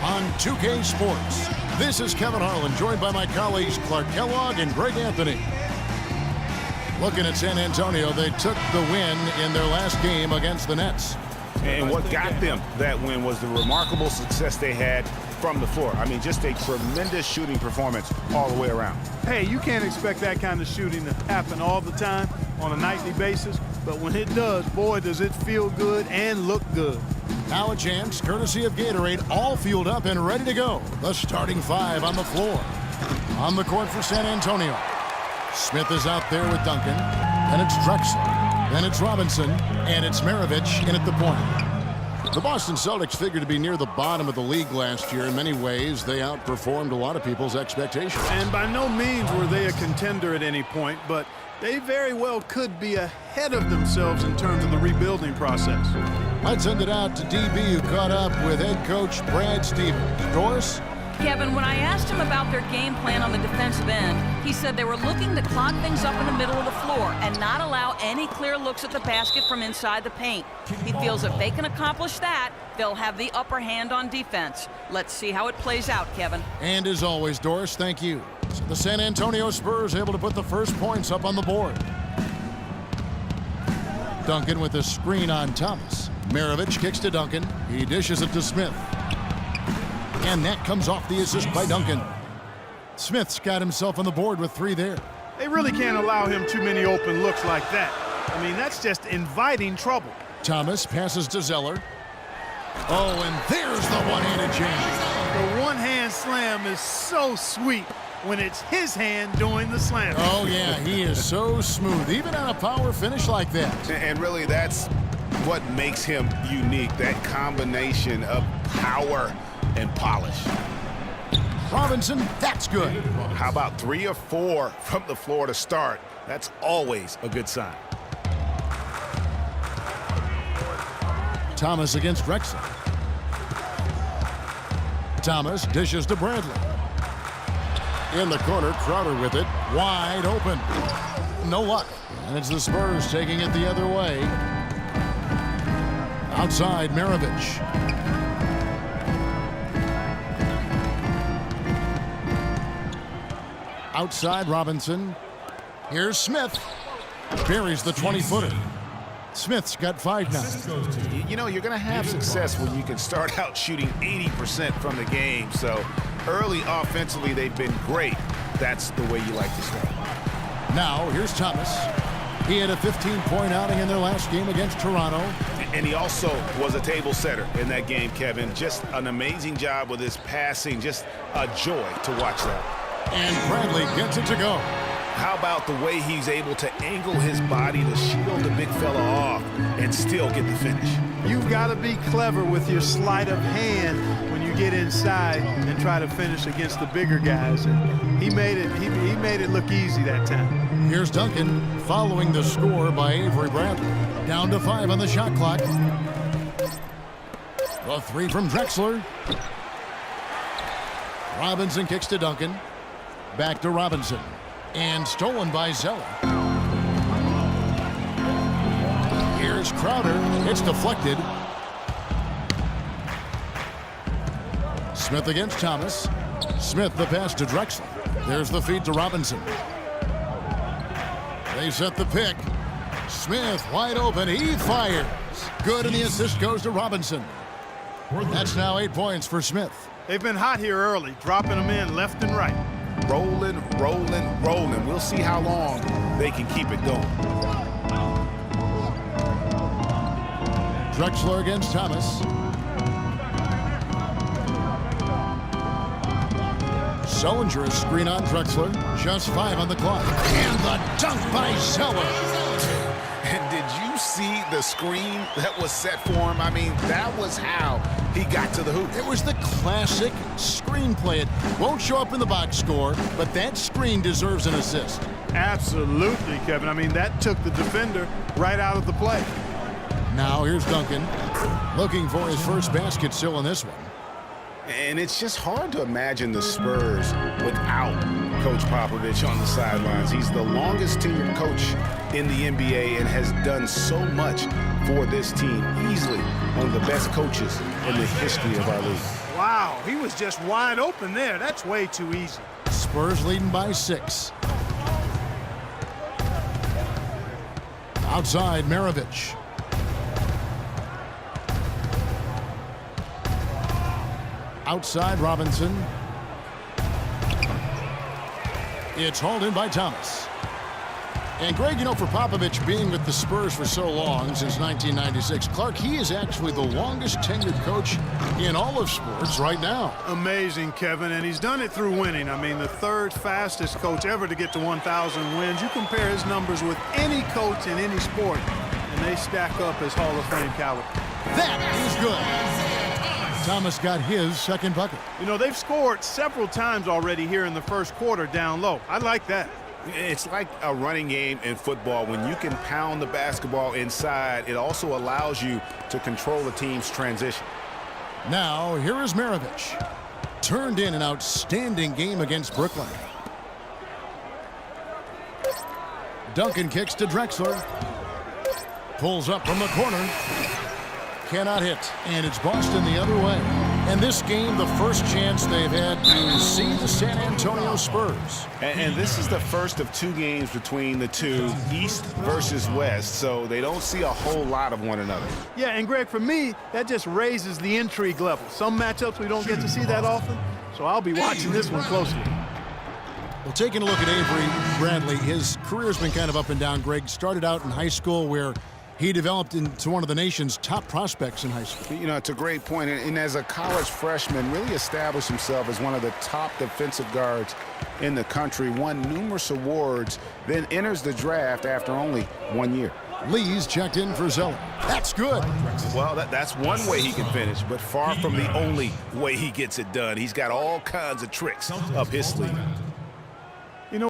on 2K Sports. This is Kevin Harlan, joined by my colleagues Clark Kellogg and Greg Anthony. Looking at San Antonio, they took the win in their last game against the Nets. And what got them that win was the remarkable success they had from the floor. I mean, just a tremendous shooting performance all the way around. Hey, you can't expect that kind of shooting to happen all the time on a nightly basis, but when it does, boy, does it feel good and look good. Now a chance, courtesy of Gatorade, all fueled up and ready to go. The starting five on the floor. On the court for San Antonio. Smith is out there with Duncan. Then it's Drexler. Then it's Robinson. And it's Maravich in at the point. The Boston Celtics figured to be near the bottom of the league last year. In many ways, they outperformed a lot of people's expectations. And by no means were they a contender at any point, but they very well could be ahead of themselves in terms of the rebuilding process. Let's send it out to DB, who caught up with head coach Brad Stevens. Doris? Kevin, when I asked him about their game plan on the defensive end, he said they were looking to clog things up in the middle of the floor and not allow any clear looks at the basket from inside the paint. He feels if they can accomplish that, they'll have the upper hand on defense. Let's see how it plays out, Kevin. And as always, Doris, thank you. So the San Antonio Spurs able to put the first points up on the board. Duncan with a screen on Thomas. Maravich kicks to Duncan. He dishes it to Smith. And that comes off the assist by Duncan. Smith's got himself on the board with 3 there. They really can't allow him too many open looks like that. I mean, that's just inviting trouble. Thomas passes to Zeller. Oh, and there's the one-handed jam. The one-hand slam is so sweet when it's his hand doing the slam. Oh, yeah, he is so smooth, even on a power finish like that. And really, that's what makes him unique, that combination of power and polish. Robinson, that's good. How about 3 or 4 from the floor to start? That's always a good sign. Thomas against Drexler. Thomas dishes to Bradley. In the corner, Crowder with it, wide open. No luck. And it's the Spurs taking it the other way. Outside, Maravich. Outside, Robinson. Here's Smith. Buries the 20-footer. Smith's got 5 now. You know, you're going to have success when you can start out shooting 80% from the game. So early offensively, they've been great. That's the way you like to start. Now, here's Thomas. He had a 15-point outing in their last game against Toronto. And he also was a table setter in that game, Kevin. Just an amazing job with his passing. Just a joy to watch that. And Bradley gets it to go. How about the way he's able to angle his body to shield the big fella off and still get the finish? You've got to be clever with your sleight of hand when you get inside and try to finish against the bigger guys. And he made it look easy that time. Here's Duncan following the score by Avery Bradley. Down to 5 on the shot clock. A 3 from Drexler. Robinson kicks to Duncan. Back to Robinson. And stolen by Zeller. Here's Crowder. It's deflected. Smith against Thomas. Smith the pass to Drexler. There's the feed to Robinson. They set the pick. Smith wide open. He fires. Good, and the assist goes to Robinson. That's now 8 points for Smith. They've been hot here early, dropping them in left and right. Rolling, rolling, rolling. We'll see how long they can keep it going. Drexler against Thomas. Sullinger a screen on Drexler. Just 5 on the clock. And the dunk by Zeller. And did you see the screen that was set for him? I mean, that was how he got to the hoop. It was the classic screenplay. It won't show up in the box score, but that screen deserves an assist. Absolutely, Kevin. I mean, that took the defender right out of the play. Now here's Duncan, looking for his first basket still in this one. And it's just hard to imagine the Spurs without Coach Popovich on the sidelines. He's the longest tenured coach in the NBA and has done so much for this team. Easily one of the best coaches in the history of our league. Well, Wow, he was just wide open there. That's way too easy. Spurs leading by 6. Outside, Maravich. Outside, Robinson. It's hauled in by Thomas. And Greg, you know, for Popovich being with the Spurs for so long, since 1996, Clark, he is actually the longest tenured coach in all of sports right now. Amazing, Kevin, and he's done it through winning. I mean, the 3rd fastest coach ever to get to 1,000 wins. You compare his numbers with any coach in any sport, and they stack up as Hall of Fame caliber. That is good. Thomas got his 2nd bucket. You know, they've scored several times already here in the 1st quarter down low. I like that. It's like a running game in football. When you can pound the basketball inside, it also allows you to control the team's transition. Now, here is Maravich. Turned in an outstanding game against Brooklyn. Duncan kicks to Drexler. Pulls up from the corner. Cannot hit. And it's Boston the other way. And this game, the first chance they've had to see the San Antonio Spurs. And this is the first of 2 games between the two, East versus West, so they don't see a whole lot of one another. Yeah, and Greg, for me, that just raises the intrigue level. Some matchups we don't get to see that often, so I'll be watching this one closely. Well, taking a look at Avery Bradley, his career's been kind of up and down, Greg. Started out in high school where he developed into one of the nation's top prospects in high school. You know, it's a great point. And as a college freshman, really established himself as one of the top defensive guards in the country, won numerous awards, then enters the draft after only 1 year. Lee's checked in for Zeller. That's good. Well, that's one way he can finish, but far from the only way he gets it done. He's got all kinds of tricks up his sleeve.